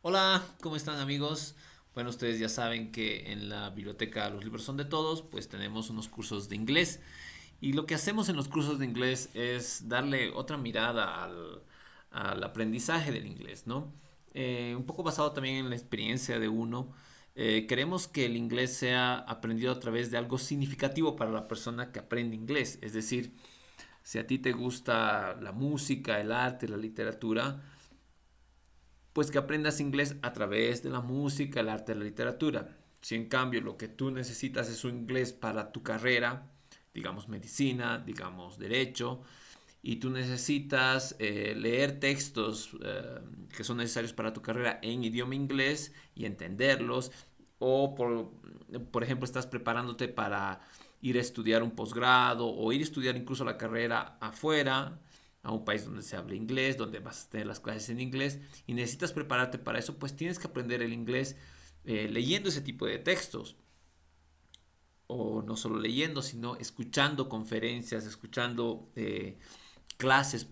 Hola, ¿cómo están amigos? Bueno, ustedes ya saben que en la biblioteca Los libros son de todos, pues tenemos unos cursos de inglés. Y lo que hacemos en los cursos de inglés es darle otra mirada al aprendizaje del inglés, ¿no? Un poco basado también en la experiencia de uno. Queremos que el inglés sea aprendido a través de algo significativo para la persona que aprende inglés. Es decir, si a ti te gusta la música, el arte, la literatura, pues que aprendas inglés a través de la música, el arte, la literatura. Si en cambio lo que tú necesitas es un inglés para tu carrera, digamos medicina, digamos derecho, y tú necesitas leer textos que son necesarios para tu carrera en idioma inglés y entenderlos, o por ejemplo estás preparándote para ir a estudiar un posgrado o ir a estudiar incluso la carrera afuera, a un país donde se hable inglés, donde vas a tener las clases en inglés y necesitas prepararte para eso, pues tienes que aprender el inglés leyendo ese tipo de textos. O no solo leyendo, sino escuchando conferencias, escuchando clases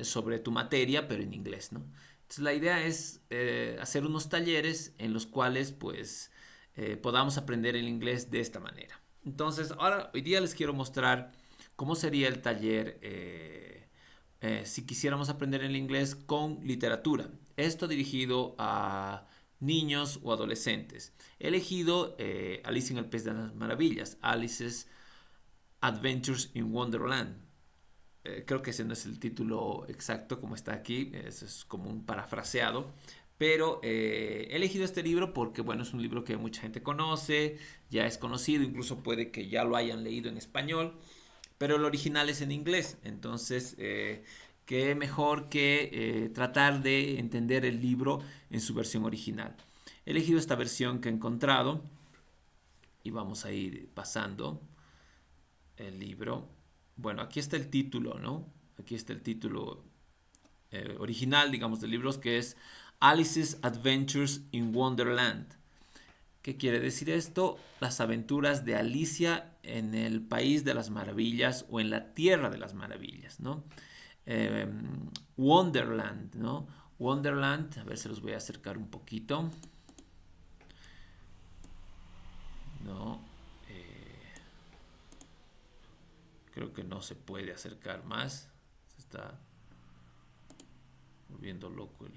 sobre tu materia, pero en inglés, ¿no? Entonces la idea es hacer unos talleres en los cuales pues podamos aprender el inglés de esta manera. Entonces, ahora, hoy día les quiero mostrar cómo sería el taller si quisiéramos aprender el inglés con literatura. Esto dirigido a niños o adolescentes. He elegido Alice en el País de las Maravillas, Alice's Adventures in Wonderland. Creo que ese no es el título exacto como está aquí, es como un parafraseado. Pero he elegido este libro porque, bueno, es un libro que mucha gente conoce, ya es conocido, incluso puede que ya lo hayan leído en español, pero el original es en inglés. Entonces, qué mejor que tratar de entender el libro en su versión original. He elegido esta versión que he encontrado y vamos a ir pasando el libro. Bueno, aquí está el título, ¿no? Aquí está el título original, digamos, del libro, que es Alice's Adventures in Wonderland. ¿Qué quiere decir esto? Las aventuras de Alicia en el País de las Maravillas o en la Tierra de las Maravillas, ¿no? Eh, Wonderland, ¿no? Wonderland, a ver si los voy a acercar un poquito. No, creo que no se puede acercar más. Se está volviendo loco.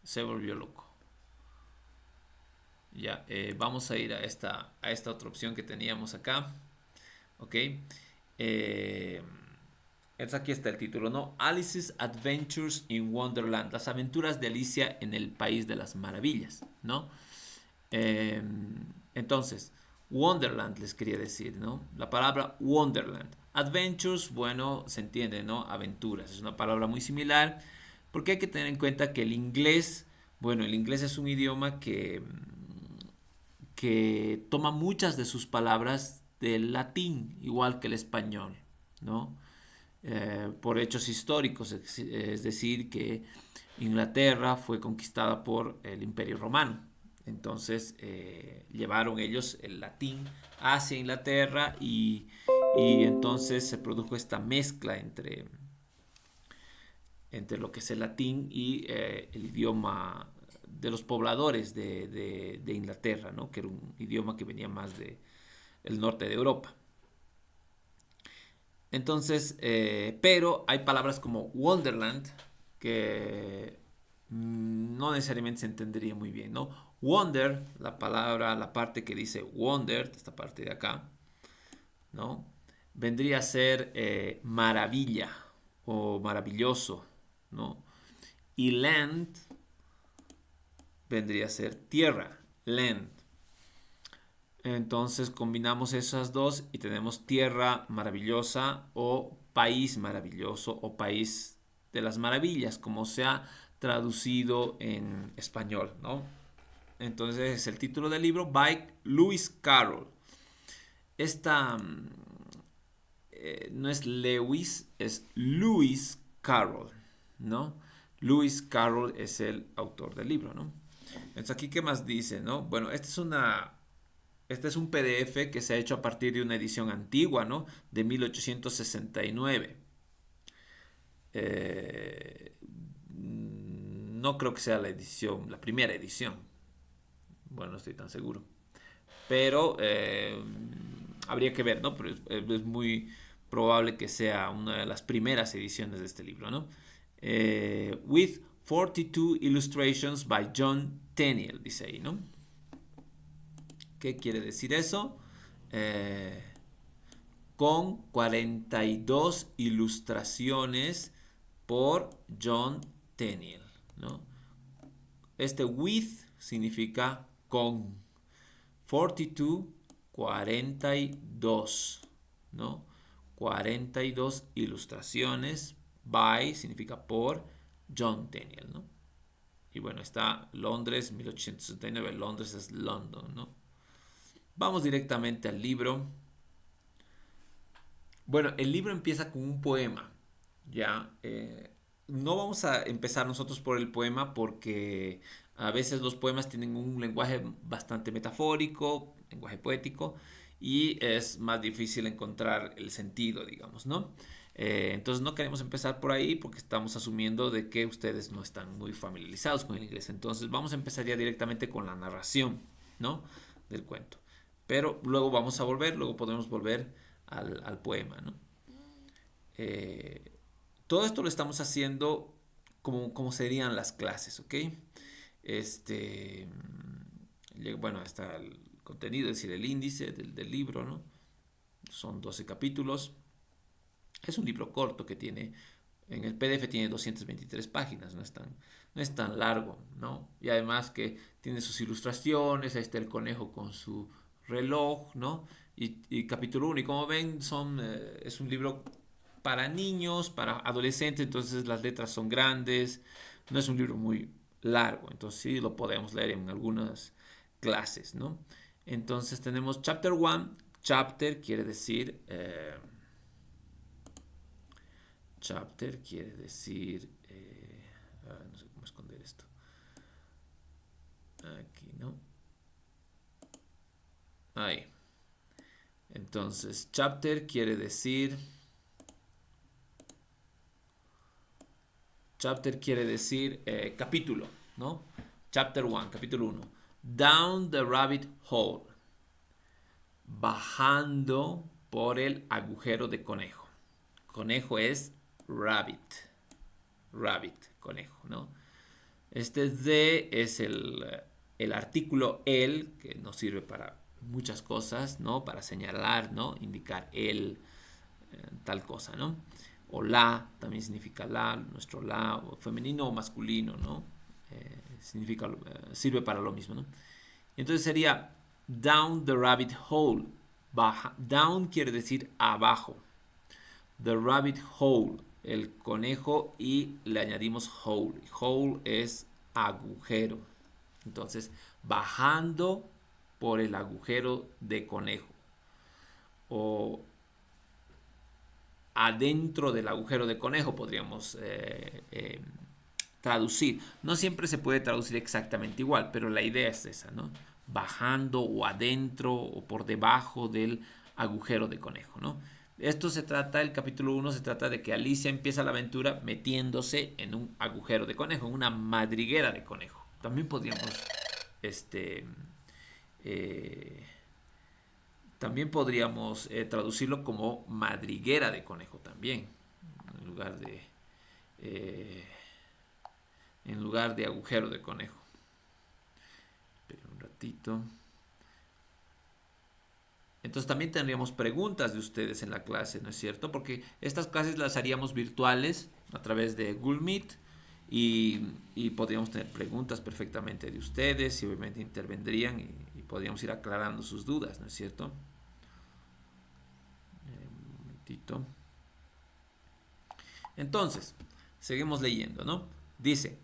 Se volvió loco. Ya, vamos a ir a esta otra opción que teníamos acá. Ok. Eh, Aquí está el título, ¿no? Alice's Adventures in Wonderland. Las aventuras de Alicia en el País de las Maravillas, ¿no? Eh, entonces, Wonderland les quería decir, ¿no? La palabra Wonderland. Adventures, bueno, se entiende, ¿no? Aventuras. Es una palabra muy similar porque hay que tener en cuenta que el inglés, bueno, el inglés es un idioma que toma muchas de sus palabras del latín, igual que el español, ¿no? Por hechos históricos, es decir, que Inglaterra fue conquistada por el Imperio Romano. Entonces llevaron ellos el latín hacia Inglaterra y entonces se produjo esta mezcla entre lo que es el latín y el idioma de los pobladores de Inglaterra, ¿no? Que era un idioma que venía más del norte de Europa. Entonces, pero hay palabras como Wonderland que no necesariamente se entendería muy bien, ¿no? Wonder, la palabra, la parte que dice wonder, esta parte de acá, ¿no? Vendría a ser maravilla o maravilloso, ¿no? Y land vendría a ser tierra, land. Entonces combinamos esas dos y tenemos tierra maravillosa o país maravilloso o país de las maravillas, como se ha traducido en español, ¿no? Entonces es el título del libro by Lewis Carroll. Esta no es Lewis, es Lewis Carroll, ¿no? Lewis Carroll es el autor del libro, ¿no? Entonces aquí, ¿qué más dice, no? Bueno, este es un PDF que se ha hecho a partir de una edición antigua, ¿no? De 1869. No creo que sea la primera edición. Bueno, no estoy tan seguro. Pero habría que ver, ¿no? Pero es muy probable que sea una de las primeras ediciones de este libro, ¿no? With 42 illustrations by John Tenniel, dice ahí, ¿no? ¿Qué quiere decir eso? Eh, con 42 ilustraciones por John Tenniel, ¿no? Este with significa con. 42, 42, ¿no? 42 ilustraciones. By significa por John Tenniel, ¿no? Y bueno, está Londres, 1869. Londres es London, ¿no? Vamos directamente al libro. Bueno, el libro empieza con un poema, ¿ya? No vamos a empezar nosotros por el poema porque a veces los poemas tienen un lenguaje bastante metafórico, lenguaje poético, y es más difícil encontrar el sentido, digamos, ¿no? Entonces no queremos empezar por ahí porque estamos asumiendo de que ustedes no están muy familiarizados con el inglés. Entonces vamos a empezar ya directamente con la narración, ¿no? Del cuento. Pero luego podemos volver al poema, ¿no? Eh, Todo esto lo estamos haciendo como serían las clases, ¿ok? Este, bueno, está el contenido, es decir, el índice del libro, ¿no? Son 12 capítulos. Es un libro corto que tiene, en el PDF tiene 223 páginas, no es tan largo, ¿no? Y además que tiene sus ilustraciones, ahí está el conejo con su reloj, ¿no? Y capítulo 1, y como ven, es un libro para niños, para adolescentes, entonces las letras son grandes, no es un libro muy largo, entonces sí lo podemos leer en algunas clases, ¿no? Entonces tenemos chapter 1, chapter quiere decir... chapter quiere decir... no sé cómo esconder esto. Aquí, ¿no? Ahí. Entonces, chapter quiere decir... Chapter quiere decir capítulo, ¿no? Chapter 1, capítulo 1. Down the rabbit hole. Bajando por el agujero de conejo. Conejo es rabbit. Rabbit, conejo, ¿no? Este de es el artículo el, que nos sirve para muchas cosas, ¿no? Para señalar, ¿no? Indicar tal cosa, ¿no? O la, también significa la, nuestro la, o femenino o masculino, ¿no? Sirve para lo mismo, ¿no? Entonces sería down the rabbit hole. Down quiere decir abajo. The rabbit hole, el conejo, y le añadimos hole. Hole es agujero. Entonces, bajando por el agujero de conejo. O adentro del agujero de conejo podríamos traducir. No siempre se puede traducir exactamente igual, pero la idea es esa, ¿no? Bajando o adentro o por debajo del agujero de conejo, ¿no? El capítulo 1 se trata de que Alicia empieza la aventura metiéndose en un agujero de conejo, en una madriguera de conejo. También podríamos, este, eh, traducirlo como madriguera de conejo también, en lugar de, eh, en lugar de agujero de conejo. Espera un ratito. Entonces también tendríamos preguntas de ustedes en la clase, ¿no es cierto? Porque estas clases las haríamos virtuales a través de Google Meet y podríamos tener preguntas perfectamente de ustedes y obviamente intervendrían y podríamos ir aclarando sus dudas, ¿no es cierto? Un momentito. Entonces, seguimos leyendo, ¿no? Dice,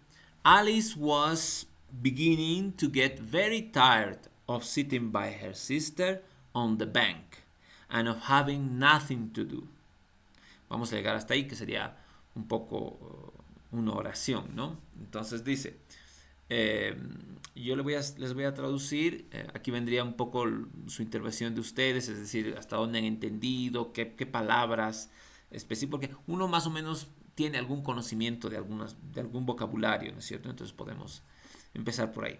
Alice was beginning to get very tired of sitting by her sister on the bank and of having nothing to do. Vamos a llegar hasta ahí, que sería un poco una oración, ¿no? Entonces dice, yo les voy a traducir, aquí vendría un poco su intervención de ustedes, es decir, hasta dónde han entendido, qué palabras específicas, porque uno más o menos tiene algún conocimiento de algún vocabulario, ¿no es cierto? Entonces podemos empezar por ahí.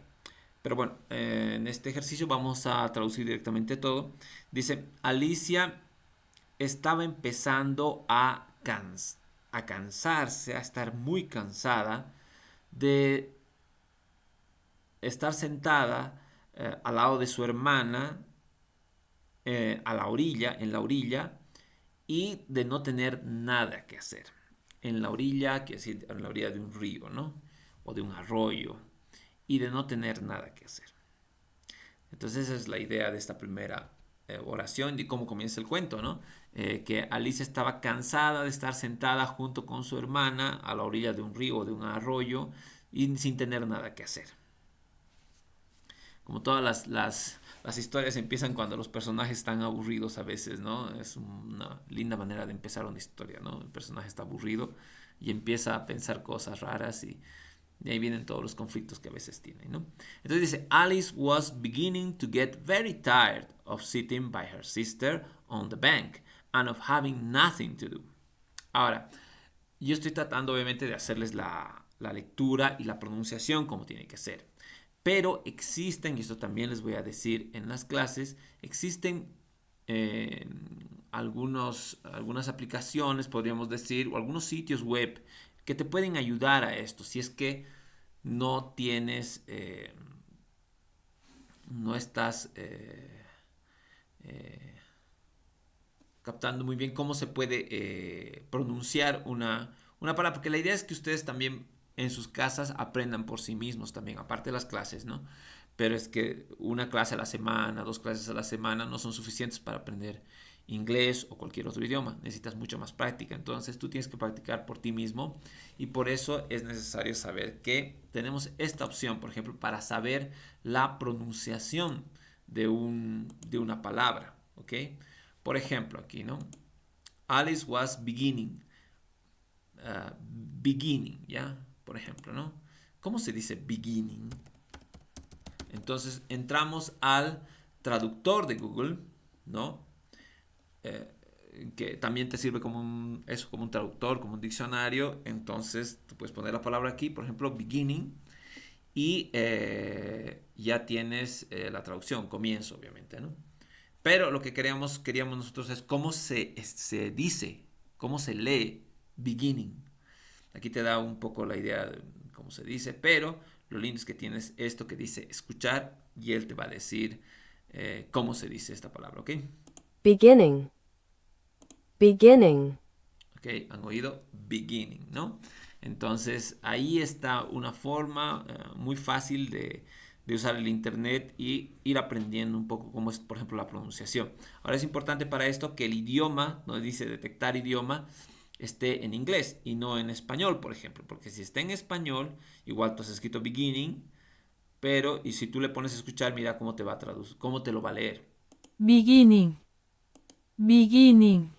Pero bueno, en este ejercicio vamos a traducir directamente todo. Dice, Alicia estaba empezando a cansarse, a estar muy cansada de estar sentada al lado de su hermana a la orilla, en la orilla, y de no tener nada que hacer. En la orilla, quiere decir en la orilla de un río, ¿no? O de un arroyo, y de no tener nada que hacer. Entonces esa es la idea de esta primera oración y cómo comienza el cuento, ¿no? Que Alicia estaba cansada de estar sentada junto con su hermana a la orilla de un río o de un arroyo y sin tener nada que hacer. Como todas las historias empiezan cuando los personajes están aburridos a veces, ¿no? Es una linda manera de empezar una historia, ¿no? El personaje está aburrido y empieza a pensar cosas raras y ahí vienen todos los conflictos que a veces tiene, ¿no? Entonces dice, Alice was beginning to get very tired of sitting by her sister on the bank and of having nothing to do. Ahora, yo estoy tratando obviamente de hacerles la lectura y la pronunciación como tiene que ser. Pero existen, y esto también les voy a decir en las clases, existen algunas aplicaciones, podríamos decir, o algunos sitios web que te pueden ayudar a esto. Si es que no tienes, no estás captando muy bien cómo se puede pronunciar una palabra, porque la idea es que ustedes también en sus casas aprendan por sí mismos también, aparte de las clases, ¿no? Pero es que una clase a la semana, 2 clases a la semana no son suficientes para aprender inglés o cualquier otro idioma. Necesitas mucho más práctica. Entonces tú tienes que practicar por ti mismo y por eso es necesario saber que tenemos esta opción, por ejemplo, para saber la pronunciación de una palabra, ¿ok? Por ejemplo, aquí, ¿no? Alice was beginning. Beginning, ¿ya? Por ejemplo, ¿no? ¿Cómo se dice beginning? Entonces entramos al traductor de Google, ¿no? Que también te sirve como como un traductor, como un diccionario. Entonces tú puedes poner la palabra aquí, por ejemplo, beginning, y ya tienes la traducción, comienzo, obviamente, ¿no? Pero lo que queríamos nosotros es cómo se dice, cómo se lee beginning. Aquí te da un poco la idea de cómo se dice, pero lo lindo es que tienes esto que dice escuchar y él te va a decir cómo se dice esta palabra, ¿ok? Beginning. Beginning. ¿Ok? Han oído beginning, ¿no? Entonces ahí está una forma muy fácil de usar el internet y ir aprendiendo un poco cómo es, por ejemplo, la pronunciación. Ahora es importante para esto que el idioma, donde dice detectar idioma, esté en inglés y no en español, por ejemplo, porque si está en español, igual tú has escrito beginning, pero y si tú le pones a escuchar, mira cómo te va a traducir, cómo te lo va a leer. Beginning. Beginning.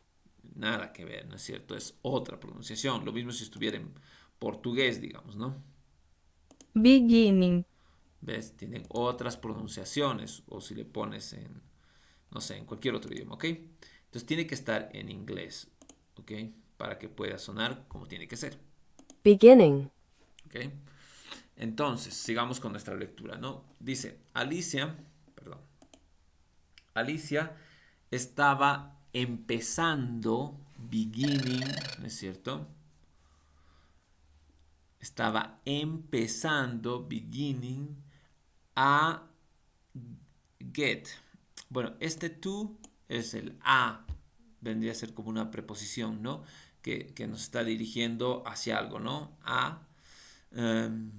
Nada que ver, ¿no es cierto? Es otra pronunciación. Lo mismo si estuviera en portugués, digamos, ¿no? Beginning. ¿Ves? Tienen otras pronunciaciones o si le pones en, no sé, en cualquier otro idioma, ¿ok? Entonces tiene que estar en inglés, ¿ok? Para que pueda sonar como tiene que ser, Beginning. ¿ok? Entonces, sigamos con nuestra lectura, ¿no? Dice, Alicia estaba empezando, beginning, ¿no es cierto? Estaba empezando, beginning, a get. Bueno, este to es el a, vendría a ser como una preposición, ¿no? Que nos está dirigiendo hacia algo, ¿no? A. Um,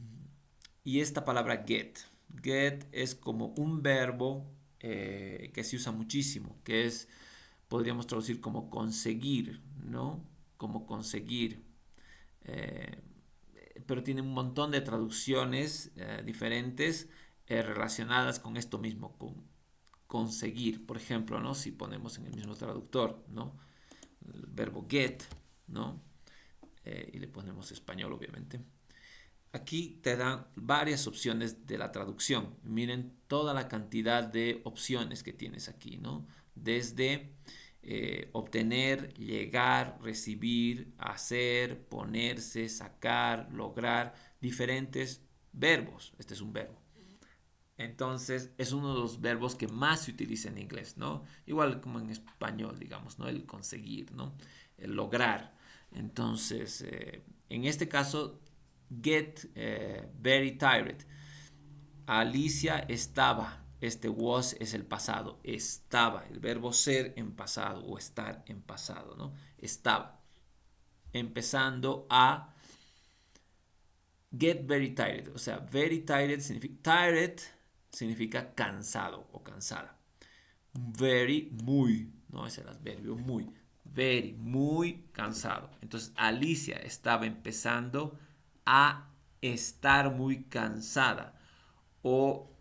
y esta palabra get. Get es como un verbo que se usa muchísimo, que es, podríamos traducir como conseguir, ¿no? Como conseguir. Eh, pero tiene un montón de traducciones diferentes relacionadas con esto mismo, con conseguir, por ejemplo, ¿no? Si ponemos en el mismo traductor, ¿no? El verbo get, ¿no? Y le ponemos español, obviamente. Aquí te dan varias opciones de la traducción. Miren toda la cantidad de opciones que tienes aquí, ¿no? Desde obtener, llegar, recibir, hacer, ponerse, sacar, lograr, diferentes verbos. Este es un verbo. Entonces, es uno de los verbos que más se utiliza en inglés, ¿no? Igual como en español, digamos, ¿no? El conseguir, ¿no? El lograr. Entonces, en este caso, get very tired. Alicia estaba. Este was es el pasado. Estaba. El verbo ser en pasado o estar en pasado, ¿no? Estaba. Empezando a get very tired. O sea, very tired significa cansado o cansada. Very, muy. No, ese era el adverbio, muy. Very, muy cansado. Entonces, Alicia estaba empezando a estar muy cansada o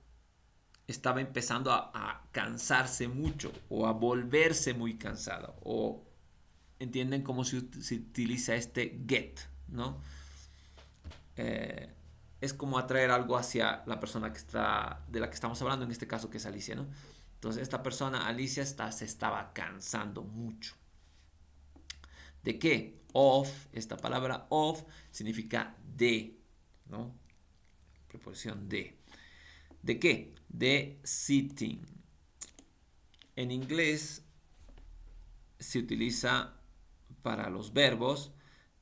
estaba empezando a cansarse mucho o a volverse muy cansada o entienden cómo se utiliza este get, ¿no? Eh, es como atraer algo hacia la persona que está, de la que estamos hablando, en este caso que es Alicia, ¿no? Entonces esta persona, Alicia, se estaba cansando mucho. ¿De qué? Of, esta palabra of significa de, ¿no? Preposición de. ¿De qué? De sitting. En inglés se utiliza para los verbos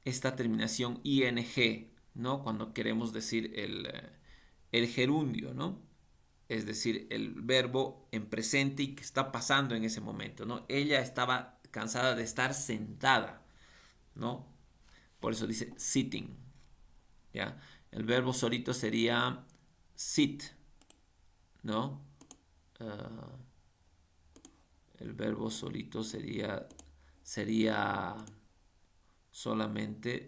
esta terminación ing, ¿no? Cuando queremos decir el gerundio, ¿no? Es decir, el verbo en presente y que está pasando en ese momento, ¿no? Ella estaba cansada de estar sentada, ¿no? Por eso dice sitting, ¿ya? El verbo solito sería sit, ¿no? Uh, el verbo solito sería solamente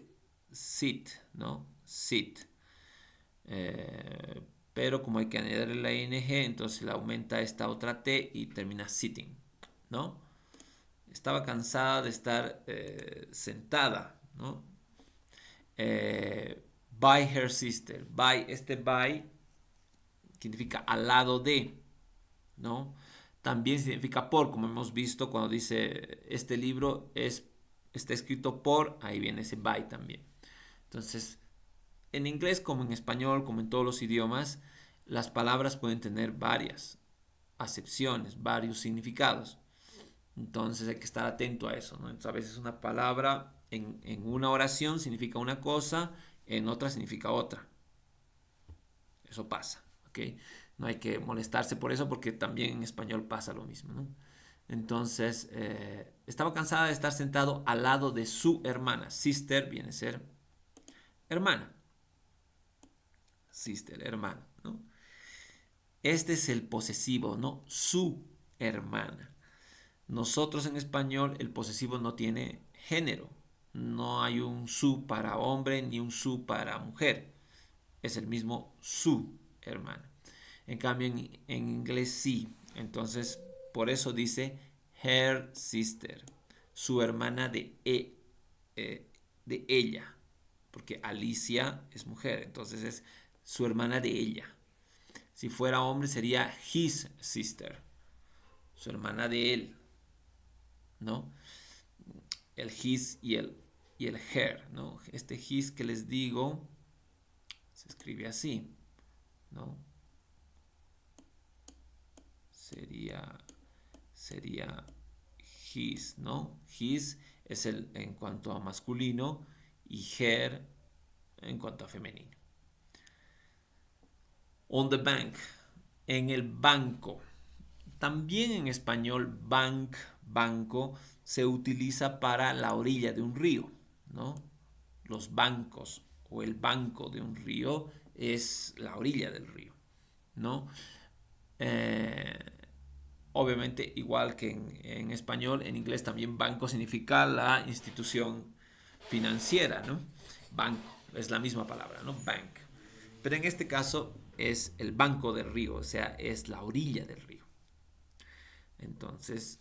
sit, ¿no? Sit. Pero como hay que añadirle la ing, entonces le aumenta esta otra t y termina sitting, ¿no? Estaba cansada de estar sentada, ¿no? By her sister. By, este by significa al lado de, ¿no? También significa por, como hemos visto cuando dice este libro está escrito por, ahí viene ese by también. Entonces, en inglés como en español, como en todos los idiomas, las palabras pueden tener varias acepciones, varios significados. Entonces hay que estar atento a eso, ¿no? Entonces, a veces una palabra en una oración significa una cosa, en otra significa otra. Eso pasa, ¿ok? No hay que molestarse por eso porque también en español pasa lo mismo, ¿no? Entonces, estaba cansada de estar sentado al lado de su hermana. Sister viene a ser hermana. Sister, hermana, ¿no? Este es el posesivo, ¿no? Su hermana. Nosotros en español el posesivo no tiene género. No hay un su para hombre ni un su para mujer. Es el mismo su hermana. En cambio en inglés sí. Entonces por eso dice her sister. Su hermana de ella. Porque Alicia es mujer. Entonces es su hermana de ella. Si fuera hombre sería his sister. Su hermana de él. ¿No? El his y el her, ¿no? Este his que les digo se escribe así, ¿no? Sería his, ¿no? His es el en cuanto a masculino y her en cuanto a femenino. On the bank, en el banco. También en español bank, banco, se utiliza para la orilla de un río, ¿no? Los bancos o el banco de un río es la orilla del río, ¿no? Eh, Obviamente, igual que en español, en inglés también banco significa la institución financiera, ¿no? Banco, es la misma palabra, ¿no? Bank. Pero en este caso es el banco del río, o sea, es la orilla del río. Entonces,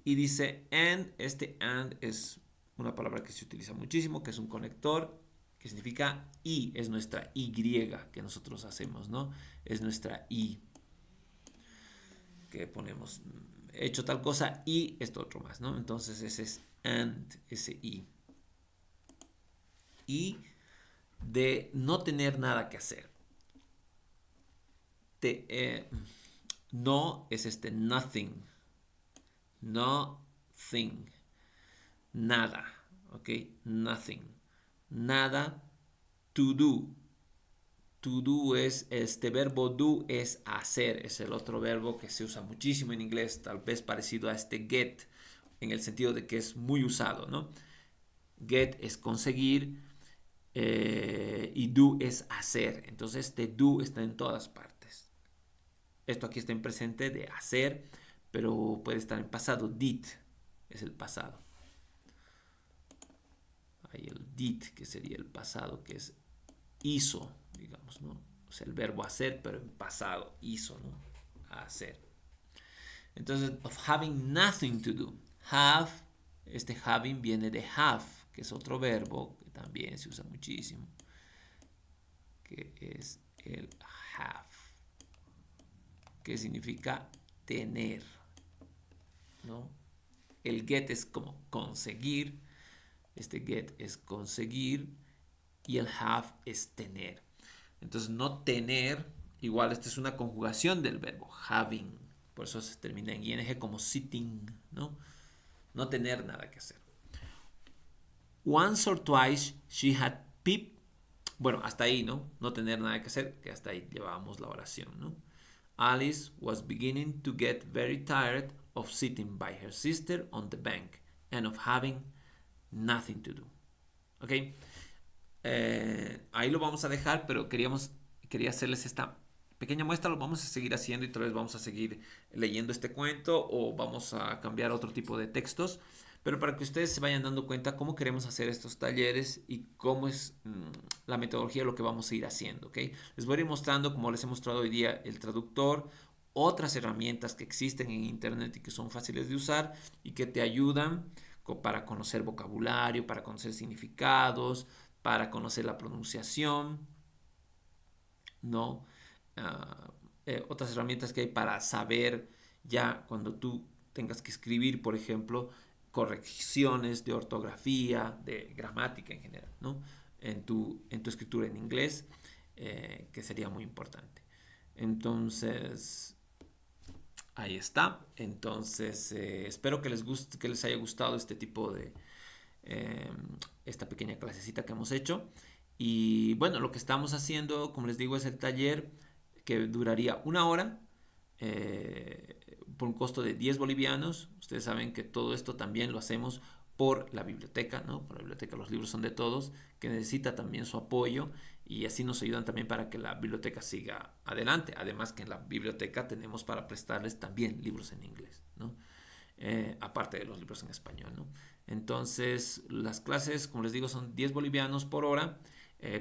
y dice and, este and es una palabra que se utiliza muchísimo, que es un conector, que significa y, es nuestra Y que nosotros hacemos, ¿no? Es nuestra Y que ponemos he hecho tal cosa y esto otro más, ¿no? Entonces ese es and, ese y. Y de no tener nada que hacer. No es nothing. Nothing. Nada. ¿Ok? Nothing. Nada. To do. To do es, este verbo do es hacer. Es el otro verbo que se usa muchísimo en inglés, tal vez parecido a este get, en el sentido de que es muy usado, ¿no? Get es conseguir y do es hacer. Entonces este do está en todas partes. Esto aquí está en presente de hacer, pero puede estar en pasado. Did es el pasado. Hay el did, que sería el pasado, que es hizo, digamos, ¿no? O sea, el verbo hacer, pero en pasado, hizo, ¿no? Hacer. Entonces, of having nothing to do. Have, este having viene de have, que es otro verbo que también se usa muchísimo, que es el have, que significa tener, ¿no? El get es como conseguir, este get es conseguir y el have es tener. Entonces, no tener, igual esta es una conjugación del verbo having, por eso se termina en ing como sitting, ¿no? No tener nada que hacer. Once or twice she had peeped. Bueno, hasta ahí, ¿no? No tener nada que hacer, que hasta ahí llevábamos la oración, ¿no? Alice was beginning to get very tired of sitting by her sister on the bank and of having nothing to do. ¿Ok? Ahí lo vamos a dejar, pero quería hacerles esta pequeña muestra. Lo vamos a seguir haciendo y tal vez vamos a seguir leyendo este cuento o vamos a cambiar otro tipo de textos. Pero para que ustedes se vayan dando cuenta cómo queremos hacer estos talleres y cómo es la metodología de lo que vamos a ir haciendo, ¿ok? Les voy a ir mostrando, como les he mostrado hoy día, el traductor, otras herramientas que existen en internet y que son fáciles de usar y que te ayudan para conocer vocabulario, para conocer significados, para conocer la pronunciación, ¿no? Otras herramientas que hay para saber ya cuando tú tengas que escribir, por ejemplo, correcciones de ortografía, de gramática en general, ¿no? En tu escritura en inglés, que sería muy importante. Entonces, ahí está. Entonces, espero que les guste, que les haya gustado este tipo de, esta pequeña clasecita que hemos hecho. Y bueno, lo que estamos haciendo, como les digo, es el taller que duraría 1 hora por un costo de 10 bolivianos. Ustedes saben que todo esto también lo hacemos por la biblioteca, ¿no? Por la biblioteca, los libros son de todos, que necesita también su apoyo y así nos ayudan también para que la biblioteca siga adelante. Además que en la biblioteca tenemos para prestarles también libros en inglés, ¿no? Aparte de los libros en español, ¿no? Entonces, las clases, como les digo, son 10 bolivianos por hora.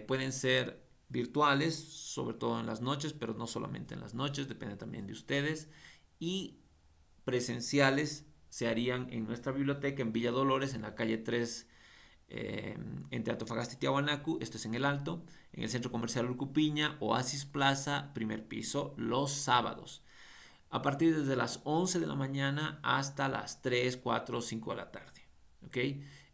Pueden ser virtuales, sobre todo en las noches, pero no solamente en las noches, depende también de ustedes. Y presenciales se harían en nuestra biblioteca en Villa Dolores, en la calle 3, entre Antofagasta y Tiahuanacu. Esto es en el Alto, en el Centro Comercial Urcupiña, Oasis Plaza, primer piso, los sábados. A partir desde las 11 de la mañana hasta las 3, 4 o 5 de la tarde. ¿Ok?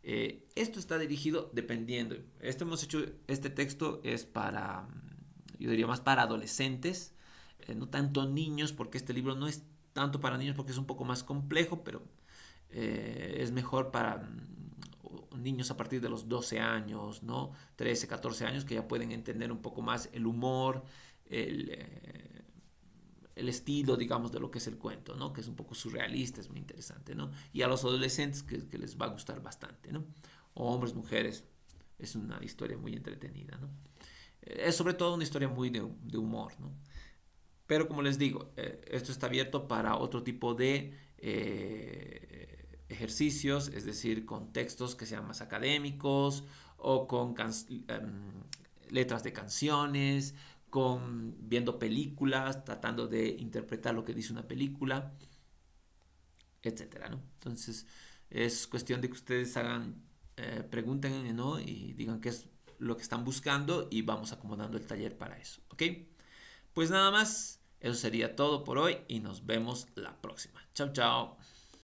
Esto está dirigido dependiendo. Este texto es para, yo diría más para adolescentes, no tanto niños, porque este libro no es tanto para niños porque es un poco más complejo, pero es mejor para niños a partir de los 12 años, ¿no? 13, 14 años, que ya pueden entender un poco más el humor, el estilo, digamos, de lo que es el cuento, ¿no? Que es un poco surrealista, es muy interesante, ¿no? Y a los adolescentes que les va a gustar bastante, ¿no? O hombres, mujeres, es una historia muy entretenida, ¿no? Es sobre todo una historia muy de humor, ¿no? Pero como les digo, esto está abierto para otro tipo de ejercicios, es decir, con textos que sean más académicos o con letras de canciones, con viendo películas, tratando de interpretar lo que dice una película, etcétera, ¿no? Entonces, es cuestión de que ustedes pregunten, ¿no? Y digan qué es lo que están buscando y vamos acomodando el taller para eso, ¿ok? Pues nada más, Eso sería todo por hoy y nos vemos la próxima. Chao, chao.